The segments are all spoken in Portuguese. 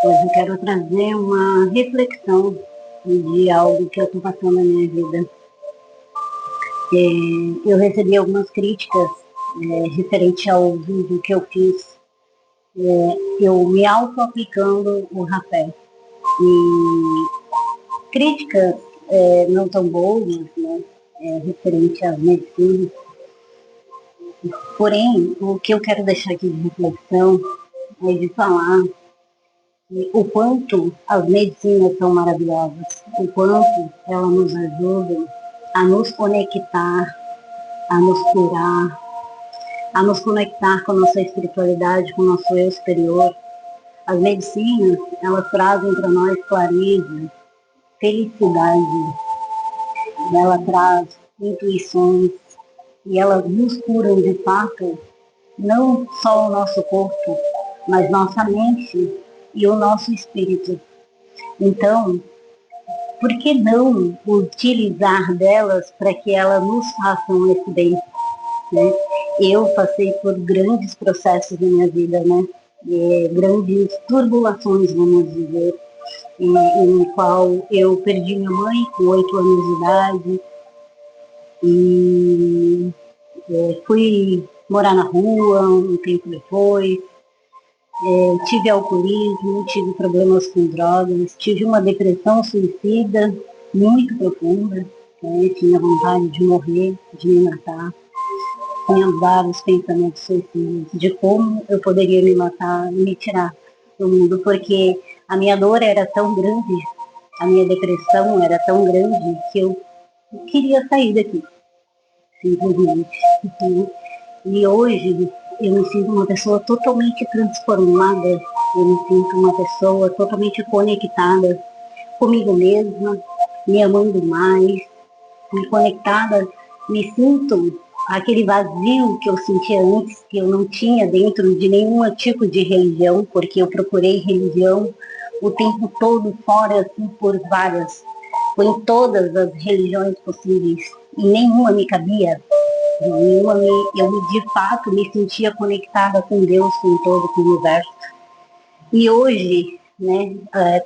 Hoje eu quero trazer uma reflexão de algo que eu estou passando na minha vida. Eu recebi algumas críticas referente ao vídeo que eu fiz, eu me auto-aplicando o rapé. E críticas não tão boas, né, referente às medicinas. Porém, o que eu quero deixar aqui de reflexão é de falar o quanto as medicinas são maravilhosas, o quanto elas nos ajudam a nos conectar, a nos curar, a nos conectar com a nossa espiritualidade, com o nosso eu superior. As medicinas, elas trazem para nós clareza, felicidade, ela traz intuições e elas nos curam de fato, não só o nosso corpo, mas nossa mente e o nosso espírito. Então, por que não utilizar delas para que elas nos façam esse bem? Né? Eu passei por grandes processos na minha vida, né? Grandes turbulações, vamos dizer, em qual eu perdi minha mãe com 8 anos de idade e fui morar na rua um tempo depois. Tive alcoolismo, tive problemas com drogas, tive uma depressão suicida muito profunda, né? Tinha vontade de morrer, de me matar. Tinha vários pensamentos suicidas de como eu poderia me matar e me tirar do mundo, porque a minha dor era tão grande, a minha depressão era tão grande que eu queria sair daqui, simplesmente. E hoje eu me sinto uma pessoa totalmente transformada, eu me sinto uma pessoa totalmente conectada comigo mesma, me amando mais, me conectada, me sinto aquele vazio que eu sentia antes, que eu não tinha dentro de nenhum tipo de religião, porque eu procurei religião o tempo todo fora, assim, por várias, foi em todas as religiões possíveis, e nenhuma me cabia. Eu de fato me sentia conectada com Deus, com todo o universo. E hoje, né,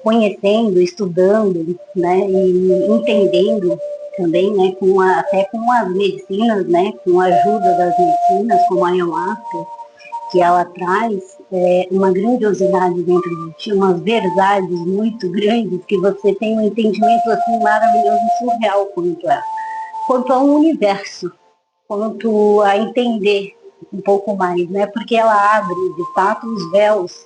conhecendo, estudando, né, e entendendo também, né, até com as medicinas, né, com a ajuda das medicinas, como a ayahuasca, que ela traz uma grandiosidade dentro de ti, umas verdades muito grandes, que você tem um entendimento assim maravilhoso e surreal quanto ao universo, quanto a entender um pouco mais, né? Porque ela abre, de fato, os véus,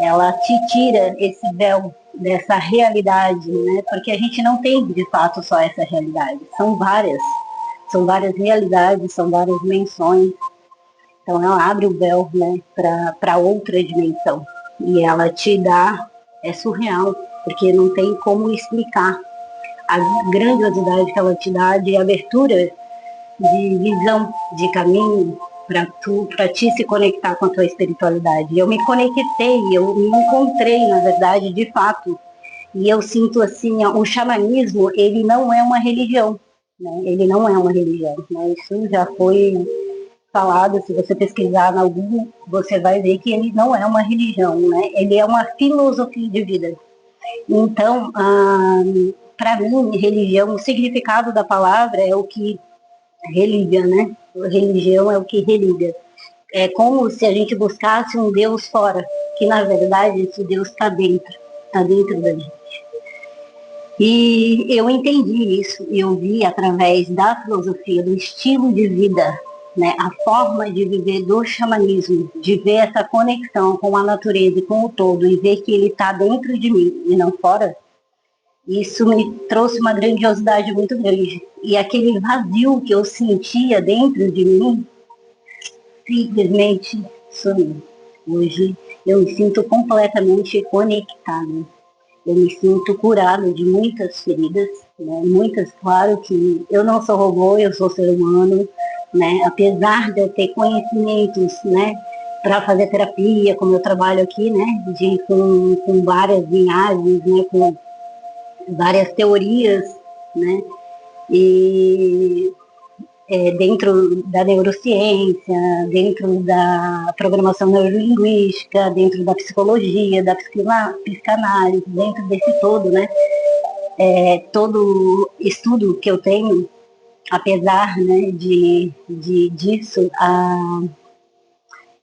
ela te tira esse véu dessa realidade, né? Porque a gente não tem, de fato, só essa realidade. São várias realidades, são várias dimensões. Então ela abre o véu, né, para outra dimensão. E ela te dá, é surreal, porque não tem como explicar a grandiosidade que ela te dá de abertura de visão, de caminho para ti se conectar com a tua espiritualidade. Eu me conectei, eu me encontrei, na verdade, de fato. E eu sinto assim, o xamanismo, ele não é uma religião, né? Ele não é uma religião, né? Isso já foi falado, se você pesquisar na Google, você vai ver que ele não é uma religião, né? Ele é uma filosofia de vida. Então, para mim, religião, o significado da palavra é o que religa, né? Religião é o que religa. É como se a gente buscasse um Deus fora, que na verdade esse Deus está dentro da gente. E eu entendi isso, eu vi através da filosofia, do estilo de vida, né, a forma de viver do xamanismo, de ver essa conexão com a natureza e com o todo, e ver que ele está dentro de mim e não fora. Isso me trouxe uma grandiosidade muito grande. E aquele vazio que eu sentia dentro de mim, simplesmente sumiu. Hoje eu me sinto completamente conectada. Eu me sinto curada de muitas feridas, né? Muitas, claro que eu não sou robô, eu sou ser humano, né? Apesar de eu ter conhecimentos, né, para fazer terapia, como eu trabalho aqui, né, com várias linhagens, né, com várias teorias, né, e dentro da neurociência, dentro da programação neurolinguística, dentro da psicologia, da psicanálise, dentro desse todo, né? Todo estudo que eu tenho, apesar, né, disso,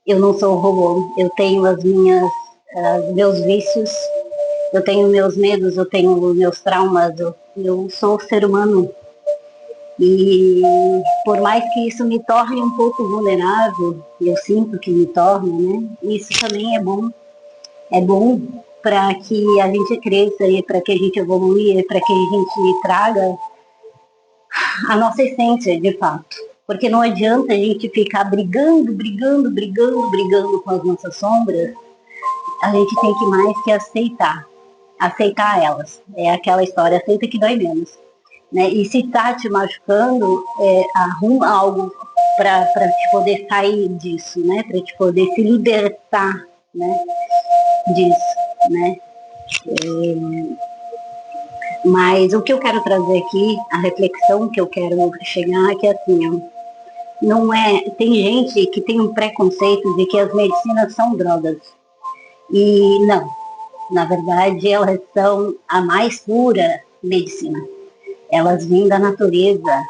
eu não sou robô, eu tenho meus vícios, eu tenho meus medos, eu tenho meus traumas, eu sou ser humano. E por mais que isso me torne um pouco vulnerável, eu sinto que me torna, né? Isso também é bom para que a gente cresça e para que a gente evolua e para que a gente traga a nossa essência, de fato. Porque não adianta a gente ficar brigando com as nossas sombras. A gente tem que mais que aceitar elas. É aquela história, aceita que dói menos. Né? E se está te machucando, arruma algo para te poder sair disso, né? Para te poder se libertar, né? Disso, né? Mas o que eu quero trazer aqui, a reflexão que eu quero chegar é que assim, ó, não é, tem gente que tem um preconceito de que as medicinas são drogas. E não, na verdade elas são a mais pura medicina. Elas vêm da natureza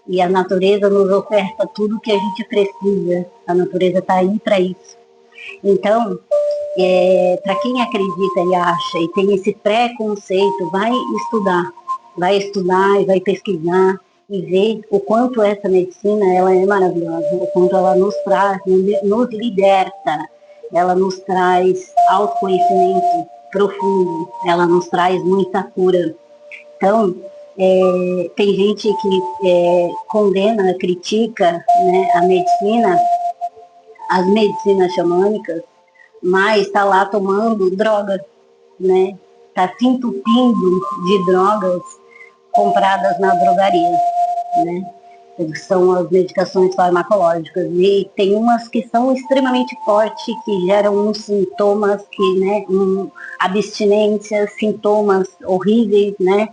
e a natureza nos oferta tudo o que a gente precisa. A natureza está aí para isso. Então, para quem acredita e acha e tem esse preconceito, vai estudar e vai pesquisar e ver o quanto essa medicina ela é maravilhosa, o quanto ela nos traz, nos liberta, ela nos traz autoconhecimento profundo, ela nos traz muita cura. Então, tem gente que condena, critica, né, as medicinas xamânicas, mas está lá tomando droga, né? Está se entupindo de drogas compradas na drogaria, né? São as medicações farmacológicas e tem umas que são extremamente fortes, que geram uns sintomas né, abstinência, sintomas horríveis, né?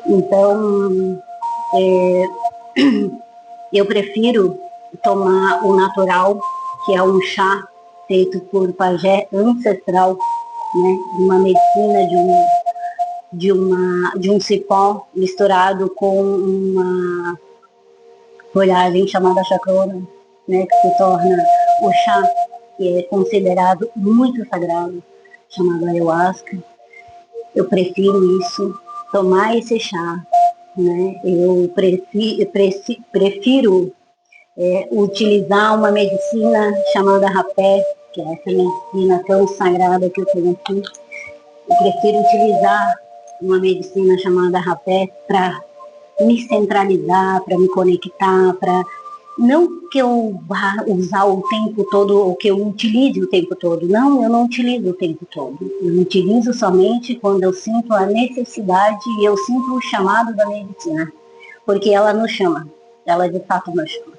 Então, eu prefiro tomar o natural, que é um chá feito por pajé ancestral, né? Uma medicina de um cipó misturado com uma folhagem chamada chacrona, né? Que se torna o chá, que é considerado muito sagrado, chamado ayahuasca. Eu prefiro isso, tomar esse chá, né? Eu prefiro utilizar uma medicina chamada rapé, que é essa medicina tão sagrada que eu tenho aqui. Eu prefiro utilizar uma medicina chamada rapé para me centralizar, para me conectar, para não que eu vá usar o tempo todo, ou que eu utilize o tempo todo. Não, eu não utilizo o tempo todo. Eu utilizo somente quando eu sinto a necessidade e eu sinto o chamado da medicina. Porque ela nos chama, ela de fato nos chama.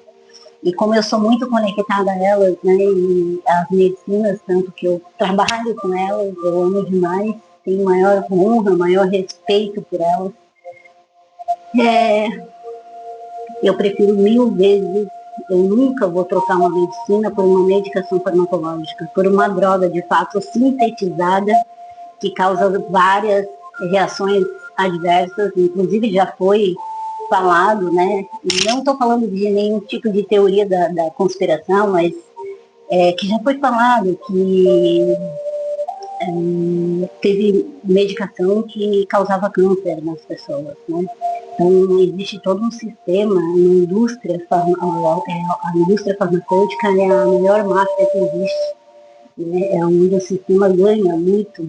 E como eu sou muito conectada a elas, né, e as medicinas, tanto que eu trabalho com elas, eu amo demais, tenho maior honra, maior respeito por elas. Eu prefiro 1000 vezes, eu nunca vou trocar uma medicina por uma medicação farmacológica, por uma droga de fato sintetizada, que causa várias reações adversas, inclusive já foi falado, né? Não estou falando de nenhum tipo de teoria da conspiração, mas que já foi falado que teve medicação que causava câncer nas pessoas, né? Então existe todo um sistema, a indústria farmacêutica é a melhor máfia que existe, né? É onde o sistema ganha muito.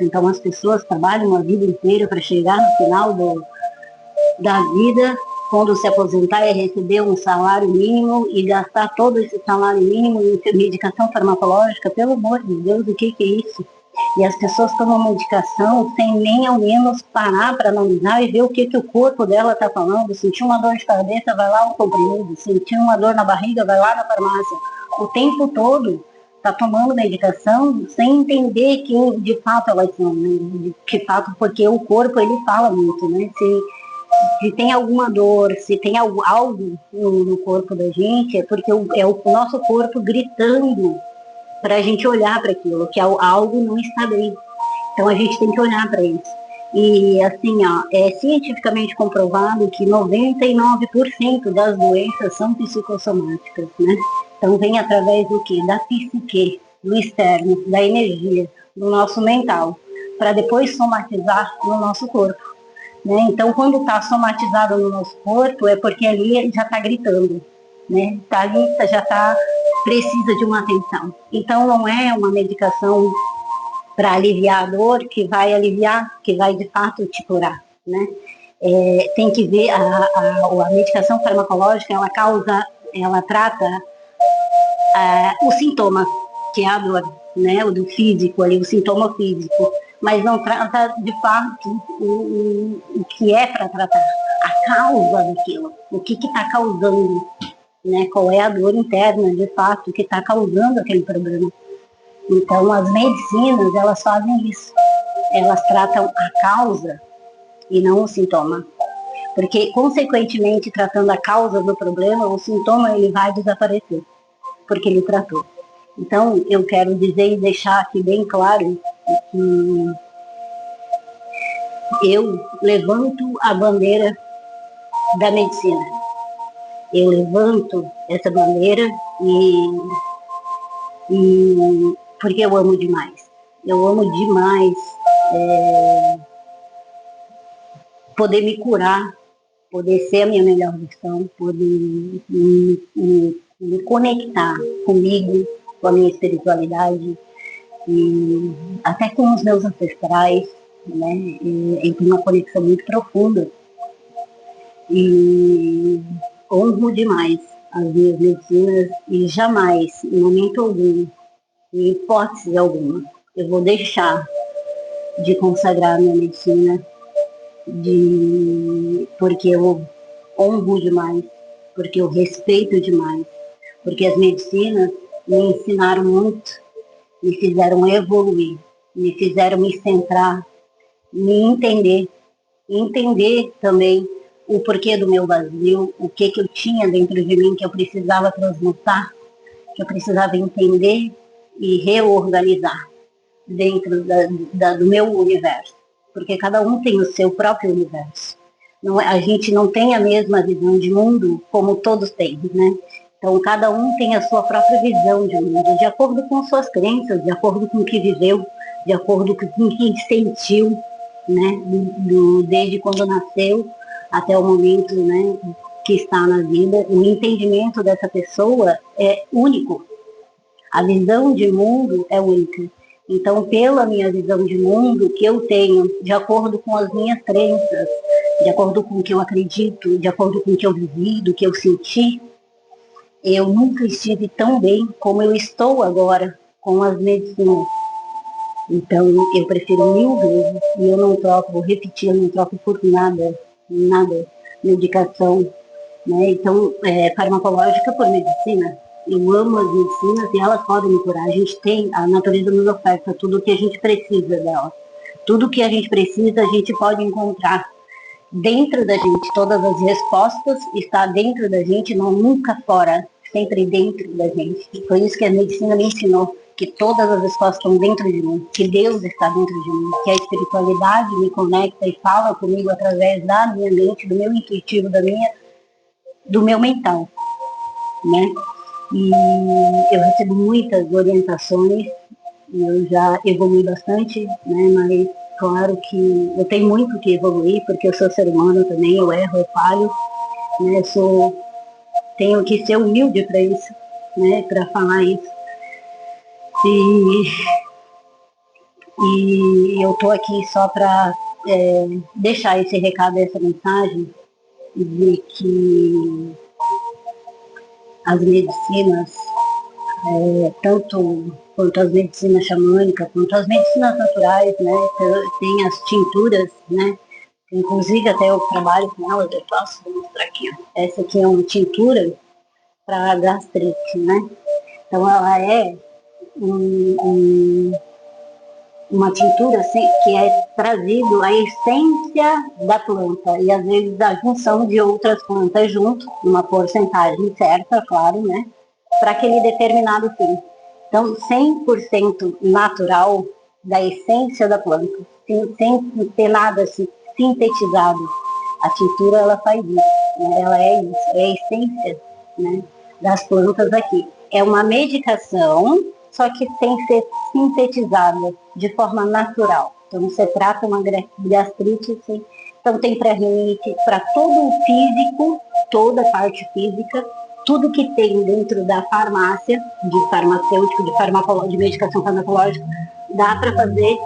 Então as pessoas trabalham a vida inteira para chegar no final da vida, quando se aposentar, é receber um salário mínimo e gastar todo esse salário mínimo em medicação farmacológica. Pelo amor de Deus, o que é isso? E as pessoas tomam medicação sem nem ao menos parar para analisar e ver o que o corpo dela está falando. Sentir uma dor de cabeça, vai lá o comprimido. Sentir uma dor na barriga, vai lá na farmácia. O tempo todo está tomando medicação sem entender quem de fato elas são, né? De fato, porque o corpo ele fala muito, né? Se tem alguma dor, se tem algo no corpo da gente, é porque é o nosso corpo gritando para a gente olhar para aquilo, que algo não está bem. Então a gente tem que olhar para isso. E assim, ó, é cientificamente comprovado que 99% das doenças são psicossomáticas, né? Então vem através do quê? Da psique, do externo, da energia, do nosso mental, para depois somatizar no nosso corpo. Né? Então quando está somatizado no nosso corpo é porque ali já está gritando, né? Tá ali, já está, precisa de uma atenção. Então não é uma medicação para aliviar a dor que vai aliviar, que vai de fato te curar, né? Tem que ver a medicação farmacológica, ela trata o sintoma, que é a dor, né? O do físico ali, o sintoma físico, mas não trata de fato o que é para tratar, a causa daquilo, o que está causando, né? Qual é a dor interna de fato que está causando aquele problema. Então, as medicinas, elas fazem isso. Elas tratam a causa e não o sintoma. Porque, consequentemente, tratando a causa do problema, o sintoma ele vai desaparecer, porque ele tratou. Então, eu quero dizer e deixar aqui bem claro que eu levanto a bandeira da medicina. Eu levanto essa bandeira porque eu amo demais. Eu amo demais poder me curar, poder ser a minha melhor versão, poder me conectar comigo, com a minha espiritualidade, e até com os meus ancestrais, né? Eu tenho uma conexão muito profunda e honro demais as minhas medicinas e jamais, em momento algum, em hipótese alguma, eu vou deixar de consagrar a minha medicina, porque eu honro demais, porque eu respeito demais, porque as medicinas me ensinaram muito, me fizeram evoluir, me fizeram me centrar, me entender também o porquê do meu vazio, o que eu tinha dentro de mim que eu precisava transmutar, que eu precisava entender e reorganizar dentro do meu universo, porque cada um tem o seu próprio universo. Não, a gente não tem a mesma visão de mundo como todos têm, né? Então cada um tem a sua própria visão de mundo, de acordo com suas crenças, de acordo com o que viveu, de acordo com o que sentiu, né? Desde quando nasceu até o momento, né, que está na vida. O entendimento dessa pessoa é único. A visão de mundo é única. Então, pela minha visão de mundo que eu tenho, de acordo com as minhas crenças, de acordo com o que eu acredito, de acordo com o que eu vivi, do que eu senti, eu nunca estive tão bem como eu estou agora com as medicinas. Então, eu prefiro 1000 vezes e eu não troco, vou repetir, eu não troco por nada, medicação, né? Então, farmacológica por medicina. Eu amo as medicinas e elas podem me curar. A gente tem, a natureza nos oferta tudo o que a gente precisa dela. Tudo o que a gente precisa, a gente pode encontrar dentro da gente. Todas as respostas estão dentro da gente, não nunca fora, sempre dentro da gente. E foi isso que a medicina me ensinou, que todas as respostas estão dentro de mim, que Deus está dentro de mim, que a espiritualidade me conecta e fala comigo através da minha mente, do meu intuitivo, do meu mental, né? E eu recebo muitas orientações, eu já evolui bastante, né? Mas claro que eu tenho muito que evoluir, porque eu sou ser humano também, eu erro, eu falho, né? Tenho que ser humilde para isso, né? Para falar isso. E eu estou aqui só para deixar esse recado, essa mensagem, de que as medicinas, tanto quanto as medicinas xamânicas, quanto as medicinas naturais, né? Tem as tinturas, né? Inclusive até eu trabalho com elas, eu posso mostrar aqui. Essa aqui é uma tintura para gastrite, né? Então ela é uma tintura assim, que é trazido a essência da planta e às vezes a junção de outras plantas junto, uma porcentagem certa, claro, né, para aquele determinado fim. Então, 100% natural da essência da planta, sem ter nada assim, sintetizado. A tintura, ela faz isso, né? Ela é isso, é a essência, né, das plantas aqui. É uma medicação, só que sem ser sintetizada de forma natural. Então, você trata uma gastrite, assim, então tem para rinite, para todo o físico, toda a parte física, tudo que tem dentro da farmácia, de farmacêutico, de medicação farmacológica, dá para fazer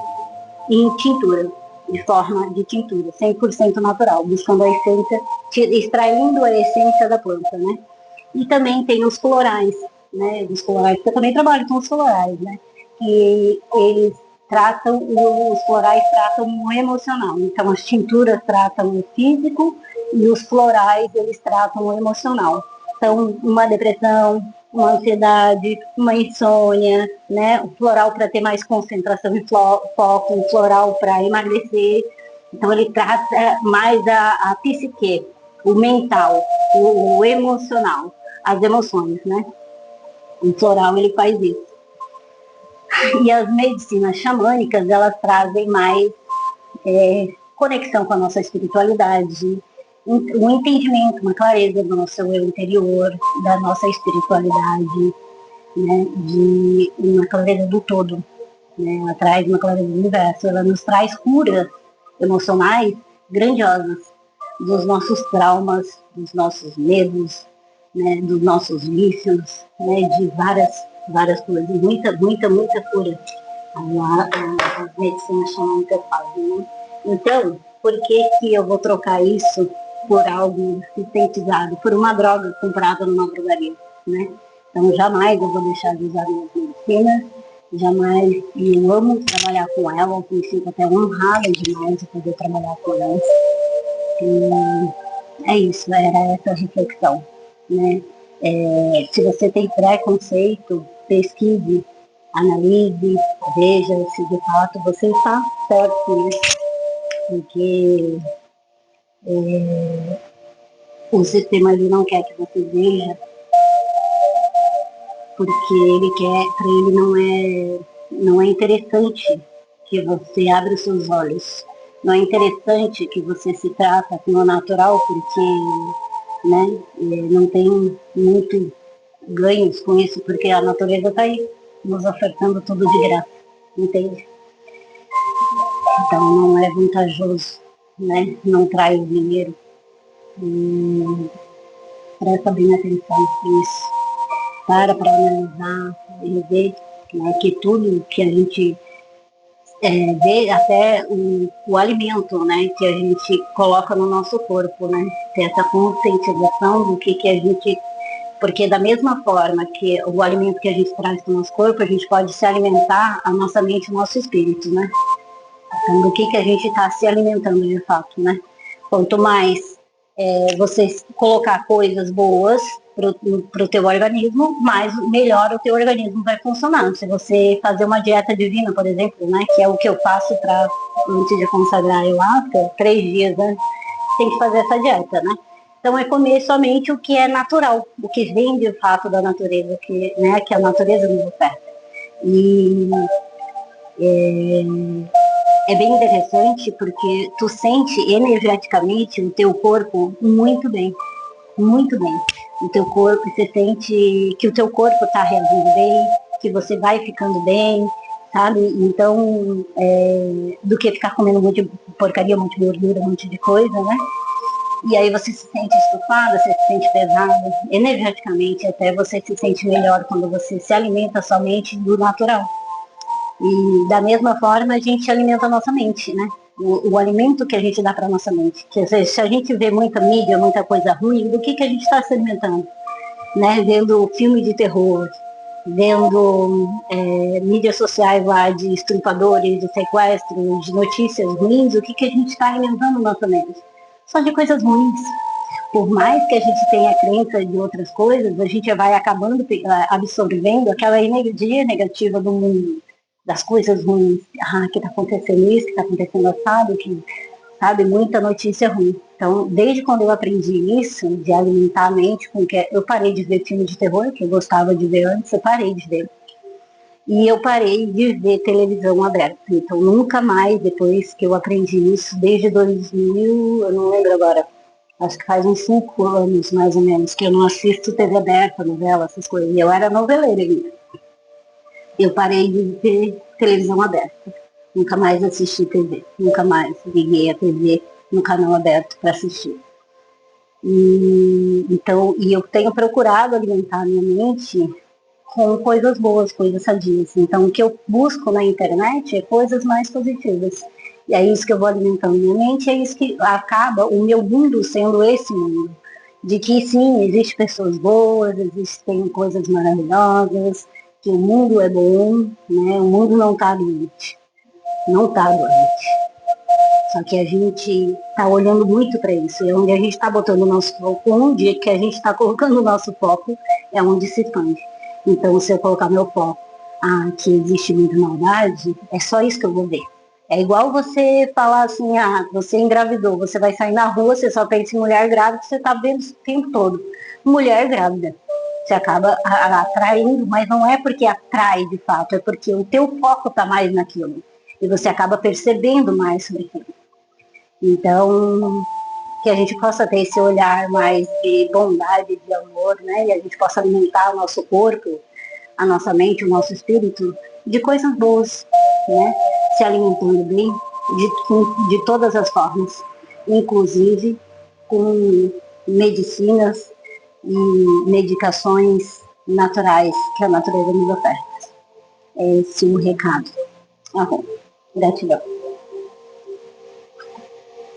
em tintura, de forma de tintura, 100% natural, buscando a essência, extraindo a essência da planta, né? E também tem os florais, né? Os florais, eu também trabalho com os florais, né? Que eles tratam, os florais tratam o emocional. Então, as tinturas tratam o físico e os florais, eles tratam o emocional. Então, uma depressão, uma ansiedade, uma insônia, né? O floral para ter mais concentração e foco, o floral para emagrecer. Então, ele trata mais a psique, o mental, o emocional, as emoções, né? O floral, ele faz isso. E as medicinas xamânicas, elas trazem mais conexão com a nossa espiritualidade, um entendimento, uma clareza do nosso eu interior, da nossa espiritualidade, né, de uma clareza do todo, né, ela traz uma clareza do universo, ela nos traz curas emocionais grandiosas dos nossos traumas, dos nossos medos, né, dos nossos vícios, né, de várias coisas, muita cura as medicinas xamânicas fazem, né? Então, por que eu vou trocar isso por algo sintetizado, por uma droga comprada numa drogaria, né? Então, jamais eu vou deixar de usar minhas medicinas, jamais, e eu amo trabalhar com elas, me sinto até honrada demais de poder trabalhar com elas. E é isso, era essa reflexão, né? Se você tem preconceito, pesquise, analise, veja se de fato você está certo, né? Porque o sistema ali não quer que você veja, porque ele quer, para ele não é interessante que você abra os seus olhos. Não é interessante que você se trata no natural, porque, né, não tem muito ganhos com isso, porque a natureza está aí nos ofertando tudo de graça, entende? Então não é vantajoso, né? Não traz dinheiro. Presta bem atenção nisso. Para analisar e ver, né, que tudo que a gente vê, até o alimento, né, que a gente coloca no nosso corpo, né? Ter essa conscientização do que a gente... Porque da mesma forma que o alimento que a gente traz para o nosso corpo, a gente pode se alimentar a nossa mente e o nosso espírito, né? Então, do que a gente está se alimentando de fato, né? Quanto mais você colocar coisas boas para o teu organismo, mais melhor o teu organismo vai funcionar. Se você fazer uma dieta divina, por exemplo, né, que é o que eu faço antes de consagrar a ayahuasca, 3 dias antes, tem que fazer essa dieta, né? Então é comer somente o que é natural, o que vem de fato da natureza, né, que a natureza nos oferta. E é bem interessante porque tu sente energeticamente o teu corpo muito bem, muito bem. O teu corpo, você sente que o teu corpo está reagindo bem, que você vai ficando bem, sabe? Então, do que ficar comendo um monte de porcaria, um monte de gordura, um monte de coisa, né? E aí você se sente estufada, você se sente pesada, energeticamente até você se sente melhor quando você se alimenta somente do natural. E da mesma forma a gente alimenta a nossa mente, né? O alimento que a gente dá para a nossa mente. Que, se a gente vê muita mídia, muita coisa ruim, do que a gente está se alimentando? Né? Vendo filme de terror, vendo mídias sociais lá de estrupadores, de sequestros, de notícias ruins, o que a gente está alimentando a nossa mente? Só de coisas ruins. por mais que a gente tenha crença de outras coisas, a gente vai acabando absorvendo aquela energia negativa do mundo, das coisas ruins. Ah, que está acontecendo isso, que está acontecendo assado, que, sabe, muita notícia ruim. Então, desde quando eu aprendi isso, de alimentar a mente, com que eu parei de ver filme de terror, que eu gostava de ver antes, eu parei de ver. E eu parei de ver televisão aberta. Então, nunca mais, depois que eu aprendi isso, desde 2000, eu não lembro agora, acho que faz uns 5 anos, mais ou menos, que eu não assisto TV aberta, novela, essas coisas. E eu era noveleira ainda. Eu parei de ver televisão aberta. Nunca mais assisti TV. Nunca mais liguei a TV no canal aberto para assistir. E eu tenho procurado alimentar a minha mente com coisas boas, coisas sadias. Então, o que eu busco na internet é coisas mais positivas. E é isso que eu vou alimentando minha mente, é isso que acaba o meu mundo sendo esse mundo. De que, sim, existem pessoas boas, existem coisas maravilhosas, que o mundo é bom, né? O mundo não está doente. Não está doente. Só que a gente está olhando muito para isso. E onde a gente está botando o nosso foco, onde que a gente está colocando o nosso foco, é onde se expande. Então, se eu colocar meu foco, que existe muita maldade, é só isso que eu vou ver. É igual você falar assim, você engravidou, você vai sair na rua, você só pensa em mulher grávida, você está vendo o tempo todo. Mulher grávida. Você acaba atraindo, mas não é porque atrai de fato, é porque o teu foco está mais naquilo. E você acaba percebendo mais sobre aquilo. Então, que a gente possa ter esse olhar mais de bondade, de amor, né? E a gente possa alimentar o nosso corpo, a nossa mente, o nosso espírito de coisas boas, né? Se alimentando bem de todas as formas, inclusive com medicinas e medicações naturais que a natureza nos oferece. É esse o recado. Gratidão.